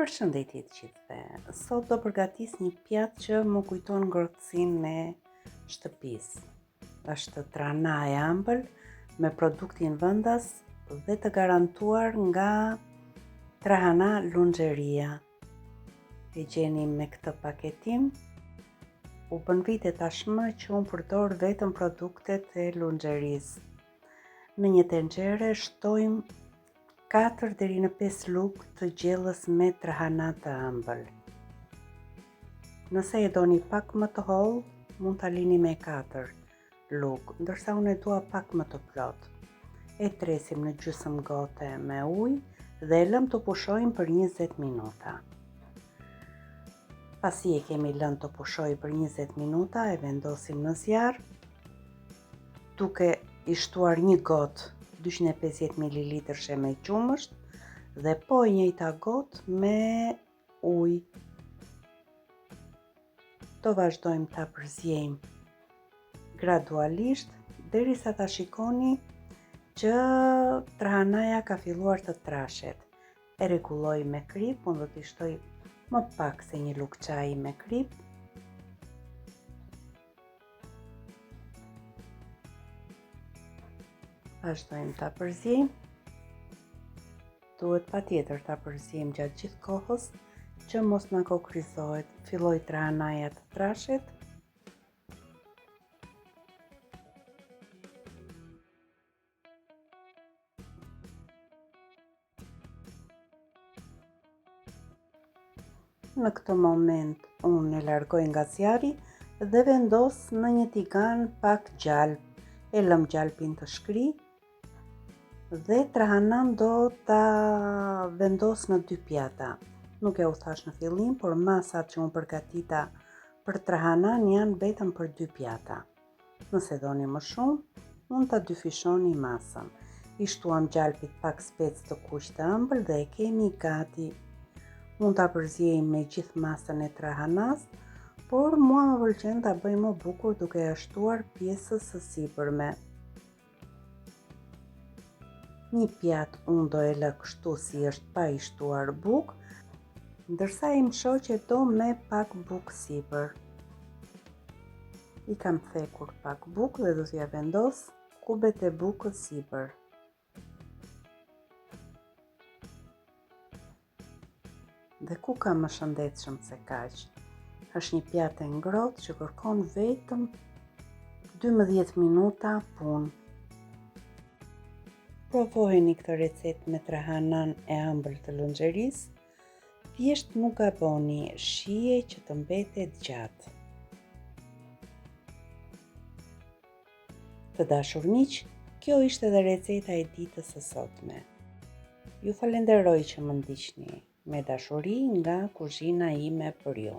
Përshëndetje të gjithëve. Sot do përgatis një pjatë që më kujton ngrohtësinë e shtëpisë. Është trana e ëmbël me produktin vendas dhe të garantuar nga Trahana Lunxheria. E gjeni me këtë paketim. U bën vite tashmë që unë përdor vetëm produktet e lunxherisë. Në një tenxhere shtojmë 4 deri në 5 lugë të gjellës me trahana të ëmbël. Nëse e doni pak më të hollë, mund ta lini me 4 lugë, ndërsa unë e dua pak më të plotë. E tresim në gjysmë gote me ujë dhe e lëm të pushojmë për 20 minuta. Pasi e kemi lënë të pushojë për 20 minuta, e vendosim në zjarr, duke i shtuar një gotë 250 ml sheme qumësht dhe po e njëjta gotë me ujë. Do vazhdojmë ta përzjejmë gradualisht derisa ta shikoni që trahanaja ka filluar të trashet. E rregulloj me krip, unë do t'i shtoj më pak se një lugë çaji me krip. Vazhdojmë ta përzjejmë. Duhet patjetër ta përzjejmë gjatë gjithë kohës që mos na kokrizohet. Filloi trahanaja të trashet. Në këtë moment unë e largoj nga zjarri dhe vendos në një tigan pak gjalp. E lëm gjalpin të shkri dhe trahanan do ta vendos në 2 pjata. Nuk e u thash në fillim, por masat që unë përgatita për trahanan janë vetëm për 2 pjata. Nëse doni më shumë, mund ta dyfishoni masën. I shtuam gjalpit pak spec të kuq të ëmbël dhe e kemi gati. Mund ta përziejmë me gjithë masën e trahanas, por mua më pëlqen ta bëj më bukur duke ja shtuar pjesës së sipërme. Një pjatë unë do e lë kështu si është pa i shtuar bukë, ndërsa im shoqe do me pak bukë sipër. I kam thekur pak bukë dhe do t'ja vendos kubet e bukës sipër. Dhe ku ka më shëndetshëm se kaq? Është një pjatë e ngrohtë që kërkon vetëm 12 minuta punë. Provojeni këtë recetë me trahanan e ëmbël të lunxherisë. Thjesht nuk gaboni, shije që të mbetet gjatë. Të dashur miq, kjo ishte edhe receta e ditës së sotme. Ju falenderoj që më ndiqni. Me dashuri nga kuzhina ime për ju.